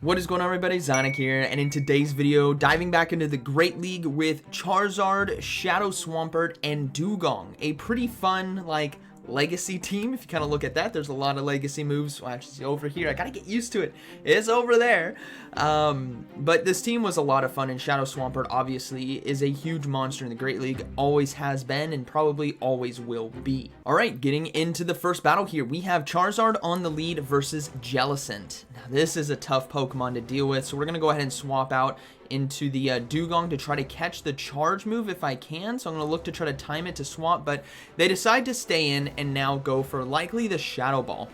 What is going on, everybody? ZyoniK here, and in today's video, diving back into the Great League with Charizard, Shadow Swampert, and Dugong. A pretty fun, legacy team. If you kind of look at that, there's a lot of legacy moves. Well, actually, over here, I gotta get used to it. It's over there. But this team was a lot of fun, and Shadow Swampert, obviously, is a huge monster in the Great League. Always has been, and probably always will be. Alright, getting into the first battle here, we have Charizard on the lead versus Jellicent. Now, this is a tough Pokemon to deal with, so we're gonna go ahead and swap out into the Dugong to try to catch the charge move if I can. So I'm going to look to try to time it to swap, but they decide to stay in and now go for likely the Shadow Ball.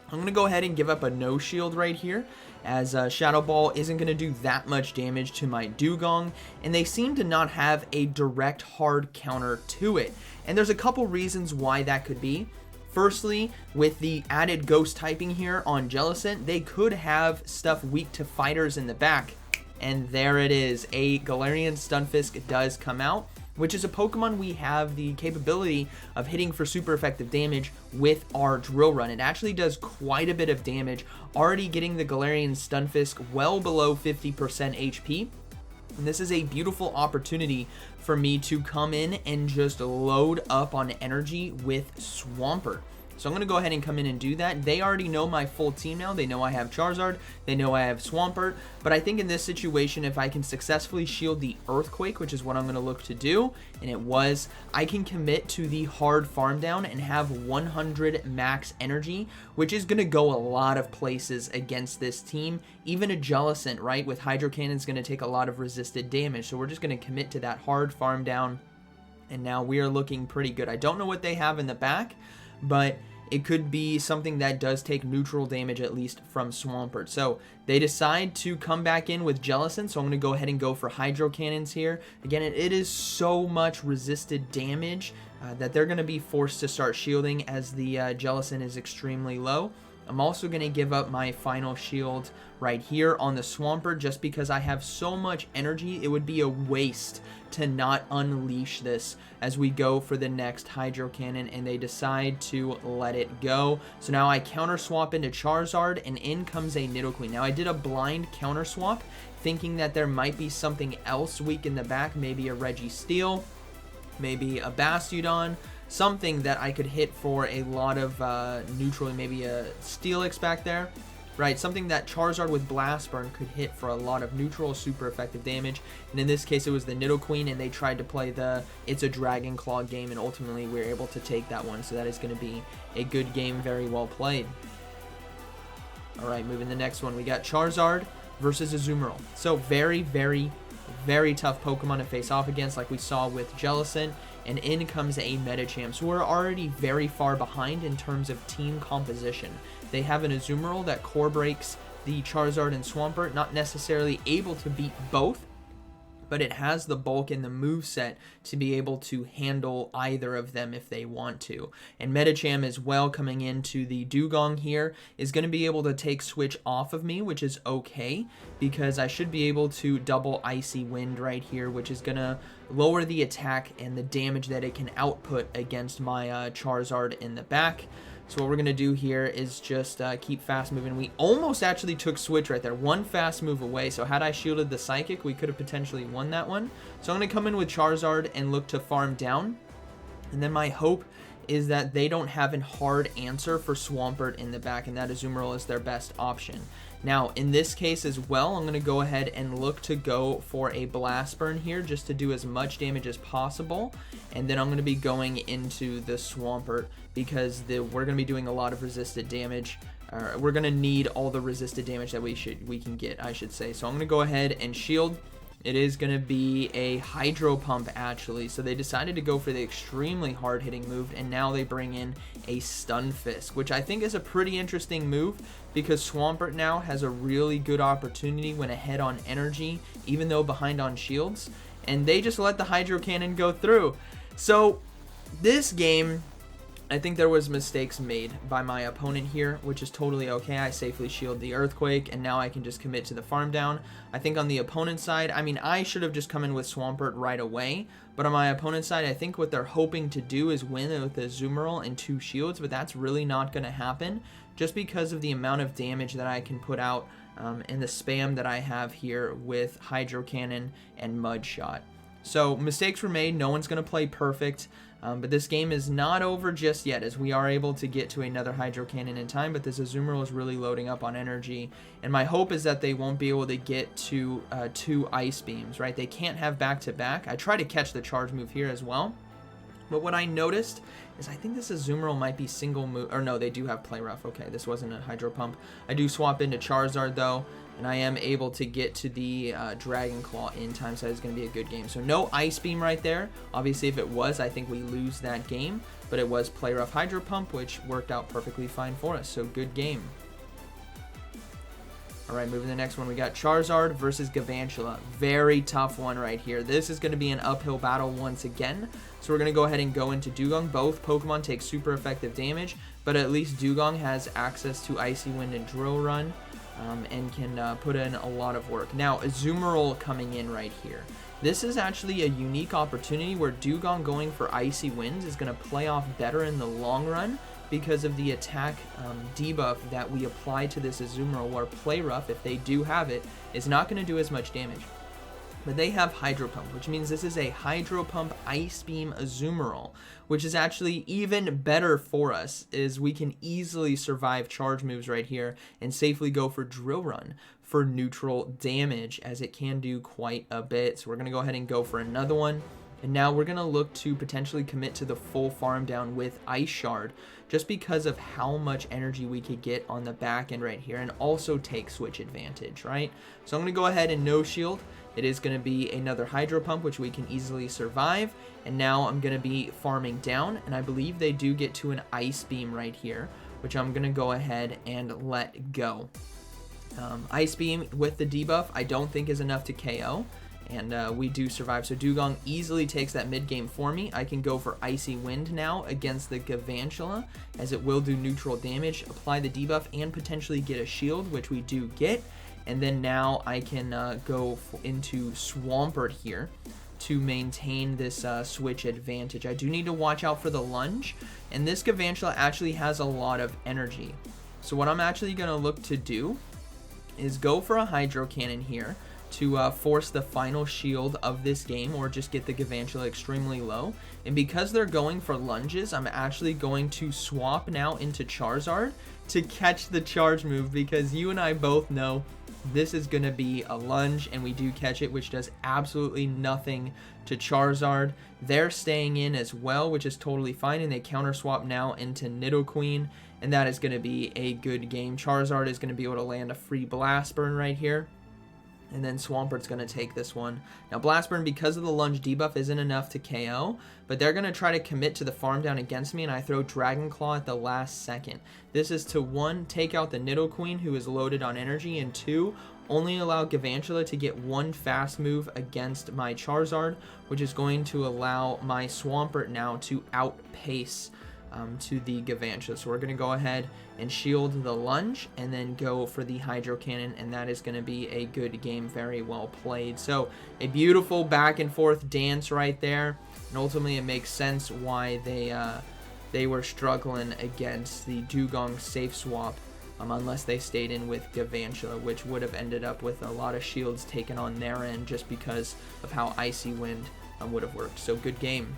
I'm going to go ahead and give up a no shield right here, as Shadow Ball isn't going to do that much damage to my Dugong, and they seem to not have a direct hard counter to it. And there's a couple reasons why that could be. Firstly, with the added ghost typing here on Jellicent, they could have stuff weak to fighters in the back. And there it is, a Galarian Stunfisk does come out, which is a Pokemon we have the capability of hitting for super effective damage with our Drill Run. It actually does quite a bit of damage, already getting the Galarian Stunfisk well below 50% HP. And this is a beautiful opportunity for me to come in and just load up on energy with Swampert. So I'm going to go ahead and come in and do that. They already know my full team now. They know I have Charizard. They know I have Swampert. But I think in this situation, if I can successfully shield the Earthquake, which is what I'm going to look to do, and it was, I can commit to the hard farm down and have 100 max energy, which is going to go a lot of places against this team. Even a Jellicent, right, with Hydro Cannon is going to take a lot of resisted damage. So we're just going to commit to that hard farm down. And now we are looking pretty good. I don't know what they have in the back, but it could be something that does take neutral damage, at least from Swampert. So they decide to come back in with Jellicent, so I'm going to go ahead and go for Hydro Cannons here. Again, it is so much resisted damage that they're going to be forced to start shielding, as the Jellicent is extremely low. I'm also going to give up my final shield right here on the Swampert, just because I have so much energy. It would be a waste to not unleash this as we go for the next Hydro Cannon, and they decide to let it go. So now I counter swap into Charizard, and in comes a Nidoqueen. Now I did a blind counter swap, thinking that there might be something else weak in the back, maybe a Registeel, maybe a Bastiodon, something that I could hit for a lot of neutral, maybe a Steelix back there, right? Something that Charizard with Blast Burn could hit for a lot of neutral, super effective damage. And in this case, it was the Nidoqueen, and they tried to play the It's a Dragon Claw game, and ultimately we were able to take that one. So that is going to be a good game, very well played. All right, moving to the next one. We got Charizard versus Azumarill. So very, very, very tough Pokemon to face off against, like we saw with Jellicent. And in comes a Medicham. So we're already very far behind in terms of team composition. They have an Azumarill that core breaks the Charizard and Swampert, not necessarily able to beat both, but it has the bulk and the moveset to be able to handle either of them if they want to. And Medicham as well, coming into the Dugong here, is going to be able to take Switch off of me, which is okay, because I should be able to double Icy Wind right here, which is going to lower the attack and the damage that it can output against my Charizard in the back. So what we're going to do here is just keep fast moving. We almost actually took Switch right there. One fast move away. So had I shielded the Psychic, we could have potentially won that one. So I'm going to come in with Charizard and look to farm down. And then my hope is that they don't have a hard answer for Swampert in the back, and that Azumarill is their best option. Now, in this case as well, I'm going to go ahead and look to go for a Blast Burn here, just to do as much damage as possible. And then I'm going to be going into the Swampert, because we're going to be doing a lot of resisted damage. We're going to need all the resisted damage that we can get, I should say. So I'm going to go ahead and shield. It is going to be a Hydro Pump, actually. So they decided to go for the extremely hard-hitting move, and now they bring in a Stunfisk, which I think is a pretty interesting move, because Swampert now has a really good opportunity when ahead on energy, even though behind on shields. And they just let the Hydro Cannon go through. So this game, I think there was mistakes made by my opponent here, which is totally okay. I safely shield the Earthquake, and now I can just commit to the farm down. I think on the opponent's side, I mean, I should have just come in with Swampert right away, but on my opponent's side, I think what they're hoping to do is win with the Azumarill and 2 shields, but that's really not going to happen, just because of the amount of damage that I can put out and the spam that I have here with Hydro Cannon and Mud Shot. So mistakes were made. No one's going to play perfect. But this game is not over just yet, as we are able to get to another Hydro Cannon in time, but this Azumarill is really loading up on energy, and my hope is that they won't be able to get to 2 Ice Beams, right? They can't have back-to-back. I try to catch the charge move here as well, but what I noticed is I think this Azumarill might be single move, or no, they do have Play Rough. Okay, this wasn't a Hydro Pump. I do swap into Charizard, though, and I am able to get to the Dragon Claw in time, so it's going to be a good game. So no Ice Beam right there. Obviously, if it was, I think we lose that game, but it was Play Rough Hydro Pump, which worked out perfectly fine for us, so good game. All right, moving to the next one, we got Charizard versus Galvantula. Very tough one right here. This is going to be an uphill battle once again. So we're going to go ahead and go into Dugong. Both Pokemon take super effective damage, but at least Dugong has access to Icy Wind and Drill Run, and can put in a lot of work. Now, Azumarill coming in right here. This is actually a unique opportunity where Dugong going for Icy Winds is going to play off better in the long run, because of the attack debuff that we apply to this Azumarill, where Play Rough, if they do have it, is not going to do as much damage. But they have Hydro Pump, which means this is a Hydro Pump Ice Beam Azumarill, which is actually even better for us, is we can easily survive charge moves right here and safely go for Drill Run for neutral damage, as it can do quite a bit. So we're going to go ahead and go for another one. And now we're going to look to potentially commit to the full farm down with Ice Shard, just because of how much energy we could get on the back end right here, and also take switch advantage, right? So I'm going to go ahead and no shield. It is going to be another Hydro Pump, which we can easily survive. And now I'm going to be farming down, and I believe they do get to an Ice Beam right here, which I'm going to go ahead and let go. Ice Beam with the debuff I don't think is enough to KO. And we do survive. So Dugong easily takes that mid game for me. I can go for Icy Wind now against the Galvantula, as it will do neutral damage, apply the debuff, and potentially get a shield, which we do get. And then now I can go into Swampert here to maintain this switch advantage. I do need to watch out for the lunge, and this Galvantula actually has a lot of energy. So what I'm actually going to look to do is go for a Hydro Cannon here to force the final shield of this game, or just get the Galvantula extremely low. And because they're going for lunges, I'm actually going to swap now into Charizard to catch the charge move, because you and I both know this is going to be a lunge, and we do catch it, which does absolutely nothing to Charizard. They're staying in as well, which is totally fine, and they counter swap now into Nidoqueen, and that is going to be a good game. Charizard is going to be able to land a free Blast Burn right here, and then Swampert's going to take this one. Now, Blast Burn, because of the lunge debuff, isn't enough to KO, but they're going to try to commit to the farm down against me, and I throw Dragon Claw at the last second. This is to, 1, take out the Nidoqueen, who is loaded on energy, and 2, only allow Galvantula to get 1 fast move against my Charizard, which is going to allow my Swampert now to outpace to the Galvantula. So we're going to go ahead and shield the lunge, and then go for the Hydro Cannon, and that is going to be a good game. Very well played. So a beautiful back and forth dance right there, and ultimately it makes sense why they were struggling against the Dugong safe swap, unless they stayed in with Galvantula, which would have ended up with a lot of shields taken on their end, just because of how Icy Wind would have worked. So good game.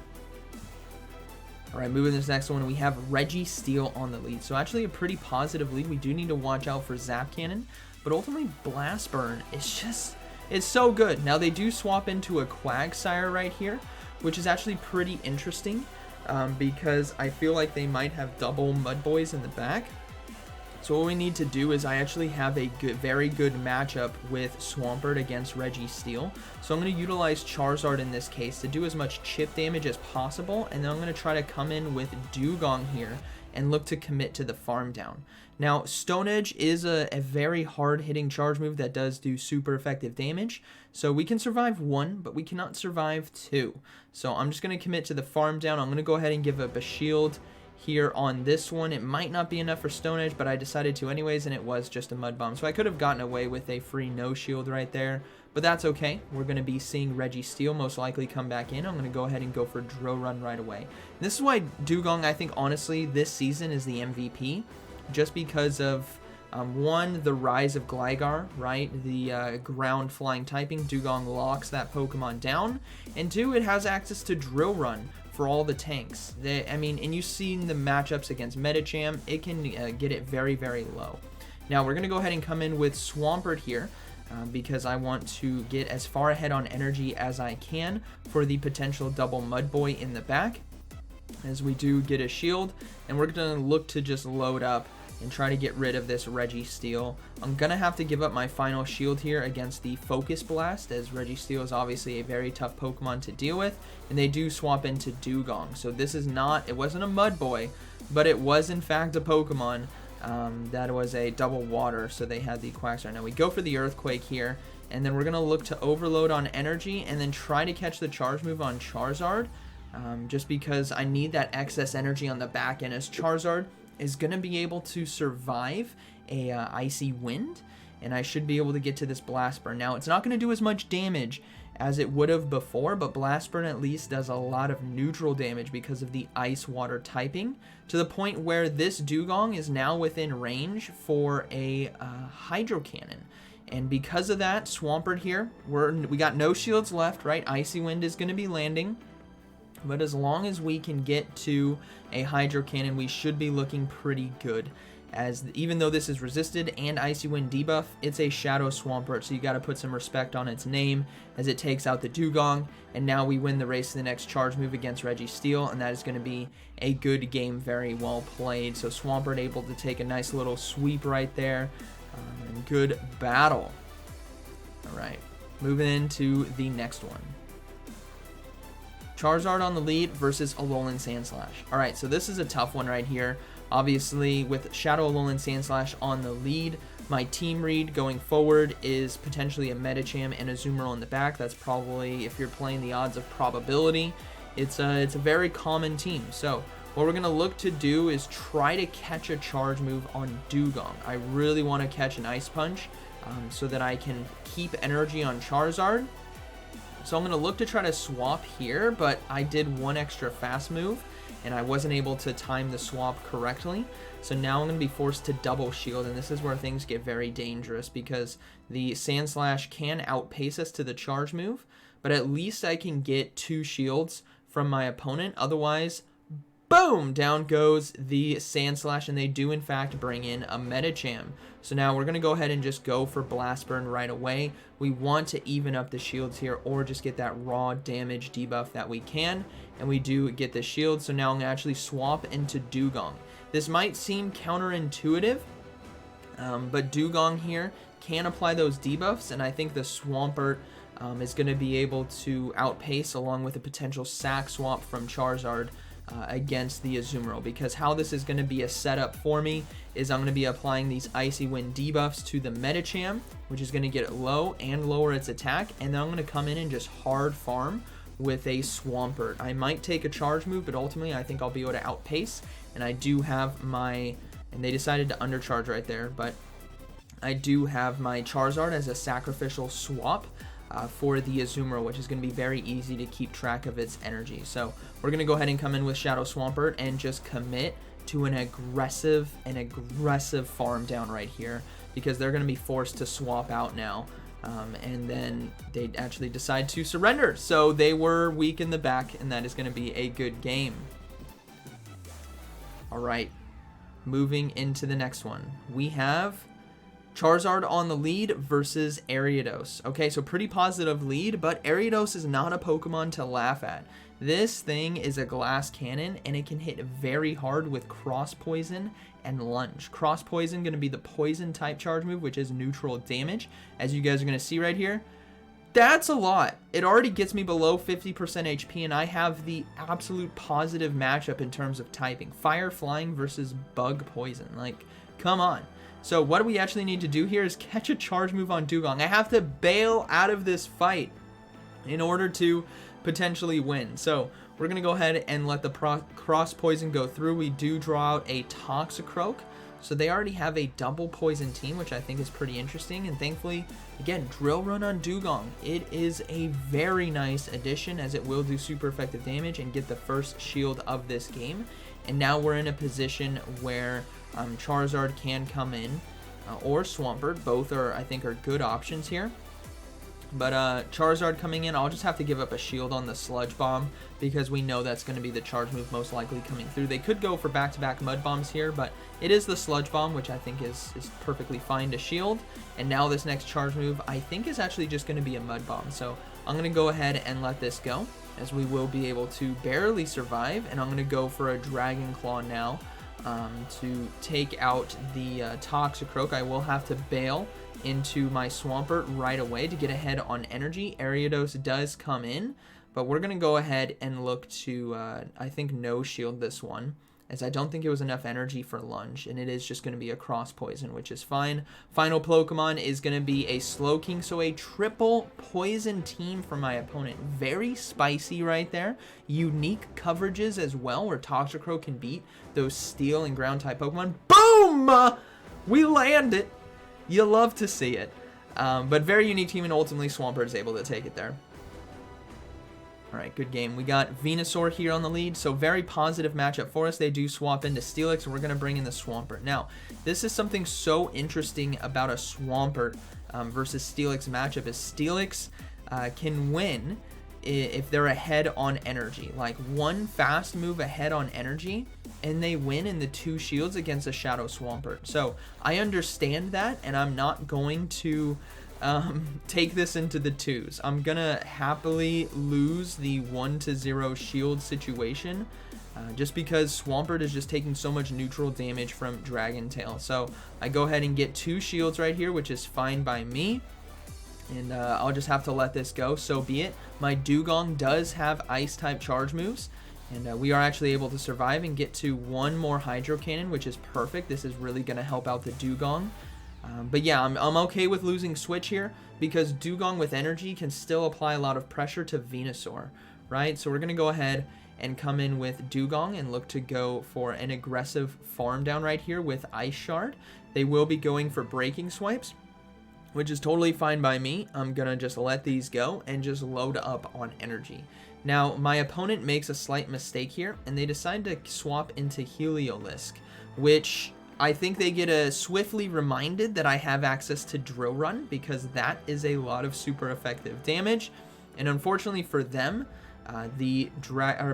All right, moving to this next one, we have Registeel on the lead. So actually a pretty positive lead. We do need to watch out for Zap Cannon, but ultimately Blast Burn is just, it's so good. Now they do swap into a Quagsire right here, which is actually pretty interesting, because I feel like they might have double Mudboys in the back. So what we need to do is I actually have a very good matchup with Swampert against Registeel. So I'm going to utilize Charizard in this case to do as much chip damage as possible, and then I'm going to try to come in with Dugong here and look to commit to the farm down. Now, Stone Edge is a very hard-hitting charge move that does do super effective damage. So we can survive 1, but we cannot survive 2. So I'm just going to commit to the farm down. I'm going to go ahead and give up a shield here on this one. It might not be enough for Stone Edge, but I decided to anyways, and it was just a Mud Bomb. So I could have gotten away with a free no shield right there, but that's okay. We're going to be seeing Registeel most likely come back in. I'm going to go ahead and go for Drill Run right away. And this is why Dugong, I think, honestly, this season is the MVP, just because of One, the rise of Gligar, right? The ground flying typing. Dugong locks that Pokemon down. And two, it has access to Drill Run for all the tanks. I mean, and you've seen the matchups against Medicham, it can get it very, very low. Now we're going to go ahead and come in with Swampert here because I want to get as far ahead on energy as I can for the potential double Mud Boy in the back, as we do get a shield, and we're going to look to just load up and try to get rid of this Registeel. I'm going to have to give up my final shield here against the Focus Blast, as Registeel is obviously a very tough Pokemon to deal with, and they do swap into Dugong. So this is not, it wasn't a Mud Boy, but it was in fact a Pokemon that was a double water, so they had the Quagsire. Now we go for the Earthquake here, and then we're going to look to overload on energy and then try to catch the charge move on Charizard, just because I need that excess energy on the back end, as Charizard is going to be able to survive a Icy Wind, and I should be able to get to this Blast Burn. Now, it's not going to do as much damage as it would have before, but Blast Burn at least does a lot of neutral damage because of the Ice Water typing, to the point where this Dugong is now within range for a Hydro Cannon. And because of that, Swampert here, we got no shields left, right? Icy Wind is going to be landing. But as long as we can get to a Hydro Cannon, we should be looking pretty good. As even though this is resisted and Icy Wind debuff, it's a Shadow Swampert, so you got to put some respect on its name as it takes out the Dugong. And now we win the race to the next charge move against Registeel, and that is going to be a good game, very well played. So Swampert able to take a nice little sweep right there, and good battle. All right, moving into the next one. Charizard on the lead versus Alolan Sandslash. Alright, so this is a tough one right here. Obviously, with Shadow Alolan Sandslash on the lead, my team read going forward is potentially a Medicham and a Azumarill in the back. That's probably, if you're playing the odds of probability, it's a very common team. So what we're going to look to do is try to catch a charge move on Dugong. I really want to catch an Ice Punch so that I can keep energy on Charizard. So I'm going to look to try to swap here, but I did one extra fast move, and I wasn't able to time the swap correctly. So now I'm going to be forced to double shield, and this is where things get very dangerous, because the Sandslash can outpace us to the charge move, but at least I can get 2 shields from my opponent. Otherwise, boom, down goes the Sandslash, and they do in fact bring in a Medicham. So now we're going to go ahead and just go for Blast Burn right away. We want to even up the shields here, or just get that raw damage debuff that we can, and we do get the shield. So now I'm going to actually swap into Dugong. This might seem counterintuitive, but Dugong here can apply those debuffs, and I think the Swampert is going to be able to outpace, along with a potential sack swap from Charizard against the Azumarill, because how this is going to be a setup for me is I'm going to be applying these Icy Wind debuffs to the Medicham, which is going to get it low and lower its attack, and then I'm going to come in and just hard farm with a Swampert. I might take a charge move, but ultimately I think I'll be able to outpace, and I do have my, and they decided to undercharge right there, but I do have my Charizard as a sacrificial swap for the Azumarill, which is going to be very easy to keep track of its energy. So we're going to go ahead and come in with Shadow Swampert and just commit to an aggressive farm down right here, because they're going to be forced to swap out now, and then they actually decide to surrender. So they were weak in the back, and that is going to be a good game. All right, moving into the next one, we have Charizard on the lead versus Ariados. Okay, so pretty positive lead, but Ariados is not a Pokemon to laugh at. This thing is a glass cannon, and it can hit very hard with Cross Poison and Lunge. Cross Poison going to be the poison type charge move, which is neutral damage, as you guys are going to see right here. That's a lot. It already gets me below 50% HP, and I have the absolute positive matchup in terms of typing. Fire, Flying versus Bug Poison. Like, come on. So what do we actually need to do here is catch a charge move on Dugong. I have to bail out of this fight in order to potentially win. So we're going to go ahead and let the Cross Poison go through. We do draw out a Toxicroak. So they already have a double poison team, which I think is pretty interesting. And thankfully, again, Drill Run on Dugong. It is a very nice addition, as it will do super effective damage and get the first shield of this game. And now we're in a position where Charizard can come in or Swampert. Both are, I think, are good options here. But Charizard coming in, I'll just have to give up a shield on the Sludge Bomb because we know that's going to be the charge move most likely coming through. They could go for back-to-back Mud Bombs here, but it is the Sludge Bomb, which I think is perfectly fine to shield. And now this next charge move, I think, is actually just going to be a Mud Bomb. So I'm going to go ahead and let this go, as we will be able to barely survive. And I'm going to go for a Dragon Claw now to take out the Toxicroak. I will have to bail into my Swampert right away to get ahead on energy. Ariados does come in, but we're going to go ahead and look to, I think, no shield this one, as I don't think it was enough energy for lunge, and it is just going to be a cross poison, which is fine. Final Pokemon is going to be a Slowking, so a triple poison team for my opponent. Very spicy right there. Unique coverages as well, where Toxicroak can beat those steel and ground type Pokemon. Boom! We land it. You love to see it. But very unique team, and ultimately Swampert is able to take it there. Alright, good game. We got Venusaur here on the lead, so very positive matchup for us. They do swap into Steelix, and we're going to bring in the Swampert. Now, this is something so interesting about a Swampert versus Steelix matchup, is Steelix can win if they're ahead on energy. Like one fast move ahead on energy, and they win in the 2 shields against a Shadow Swampert. So I understand that, and I'm not going to take this into the 2s. I'm gonna happily lose the 1-0 shield situation, just because Swampert is just taking so much neutral damage from Dragon Tail. So I go ahead and get 2 shields right here, which is fine by me. And I'll just have to let this go, so be it. My Dugong does have Ice-type charge moves, and we are actually able to survive and get to 1 more Hydro Cannon, which is perfect. This is really going to help out the Dugong. But yeah, I'm okay with losing Switch here, because Dugong with energy can still apply a lot of pressure to Venusaur, right? So we're going to go ahead and come in with Dugong and look to go for an aggressive farm down right here with Ice Shard. They will be going for Breaking Swipes, which is totally fine by me. I'm going to just let these go and just load up on energy. Now, my opponent makes a slight mistake here, and they decide to swap into Heliolisk, which I think they get swiftly reminded that I have access to Drill Run, because that is a lot of super effective damage. And unfortunately for them, the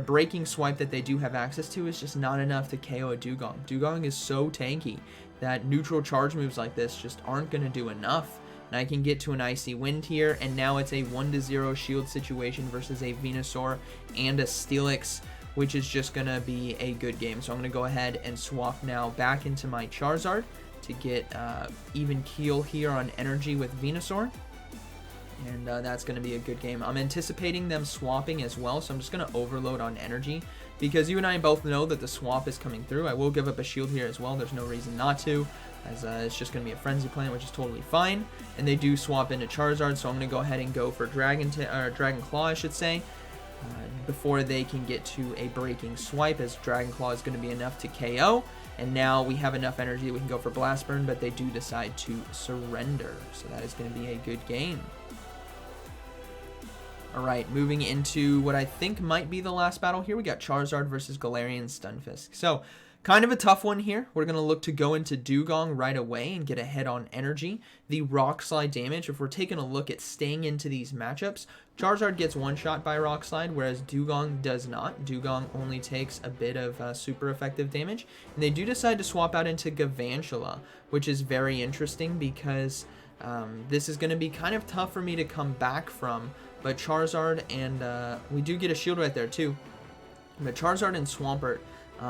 Breaking Swipe that they do have access to is just not enough to KO a Dugong. Dugong is so tanky that neutral charge moves like this just aren't going to do enough. And I can get to an Icy Wind here, and now it's a 1-0 shield situation versus a Venusaur and a Steelix, which is just going to be a good game. So I'm going to go ahead and swap now back into my Charizard to get even keel here on energy with Venusaur. And that's going to be a good game. I'm anticipating them swapping as well, so I'm just going to overload on energy, because you and I both know that the swap is coming through. I will give up a shield here as well. There's no reason not to, as it's just going to be a Frenzy Plant, which is totally fine. And they do swap into Charizard, so I'm going to go ahead and go for Dragon Claw, I should say, before they can get to a Breaking Swipe, as Dragon Claw is going to be enough to KO. And now we have enough energy that we can go for Blast Burn, but they do decide to surrender. So that is going to be a good game. Alright, moving into what I think might be the last battle here. We got Charizard versus Galarian Stunfisk. So, kind of a tough one here. We're going to look to go into Dugong right away and get ahead on energy. The Rock Slide damage, if we're taking a look at staying into these matchups, Charizard gets one shot by Rock Slide, whereas Dugong does not. Dugong only takes a bit of super effective damage. And they do decide to swap out into Galvantula, which is very interesting, because this is going to be kind of tough for me to come back from. But Charizard and we do get a shield right there too. But Charizard and Swampert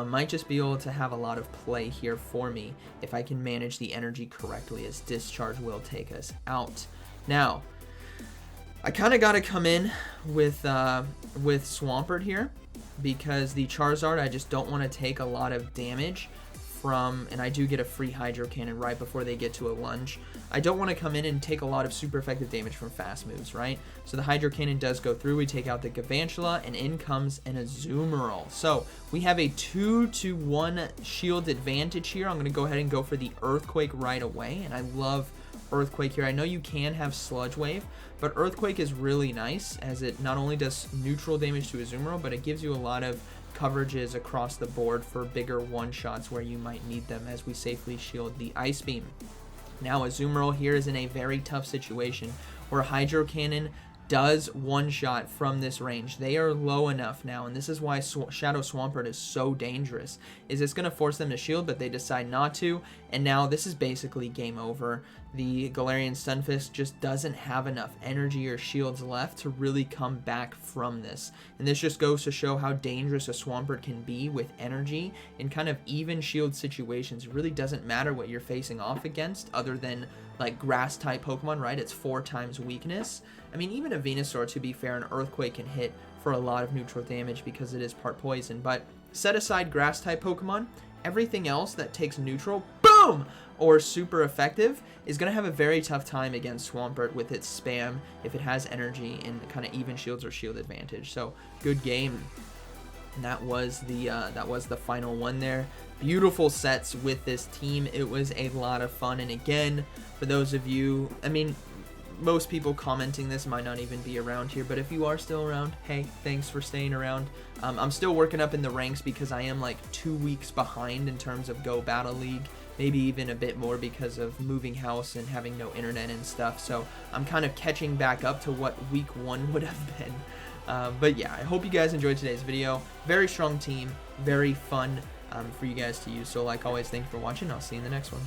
might just be able to have a lot of play here for me if I can manage the energy correctly, as Discharge will take us out. Now, I kind of got to come in with Swampert here, because the Charizard, I just don't want to take a lot of damage from, and I do get a free Hydro Cannon right before they get to a lunge. I don't want to come in and take a lot of super effective damage from fast moves, right? So the Hydro Cannon does go through. We take out the Galvantula, and in comes an Azumarill. So we have a 2-to-1 shield advantage here. I'm going to go ahead and go for the Earthquake right away, and I love Earthquake here. I know you can have Sludge Wave, but Earthquake is really nice, as it not only does neutral damage to Azumarill, but it gives you a lot of coverages across the board for bigger one-shots where you might need them, as we safely shield the Ice Beam. Now Azumarill here is in a very tough situation where Hydro Cannon does one-shot from this range. They are low enough now, and this is why Shadow Swampert is so dangerous. It's going to force them to shield, but they decide not to, and now this is basically game over. The Galarian Stunfisk just doesn't have enough energy or shields left to really come back from this, and this just goes to show how dangerous a Swampert can be with energy in kind of even shield situations. It really doesn't matter what you're facing off against other than like grass type Pokemon, right? It's 4 times weakness. I mean, even a Venusaur, to be fair, an Earthquake can hit for a lot of neutral damage because it is part poison, but set aside grass type Pokemon, everything else that takes neutral, boom, or super effective is going to have a very tough time against Swampert with its spam if it has energy and kind of even shields or shield advantage. So good game. And that was the final one there. Beautiful sets with this team. It was a lot of fun, and again, for those of you, I mean, most people commenting this might not even be around here, but if you are still around, hey, thanks for staying around. I'm still working up in the ranks because I am like 2 weeks behind in terms of Go Battle League, maybe even a bit more because of moving house and having no internet and stuff, so I'm kind of catching back up to what week 1 would have been. But yeah, I hope you guys enjoyed today's video. Very strong team, very fun for you guys to use, so like always, thank you for watching. I'll see you in the next one.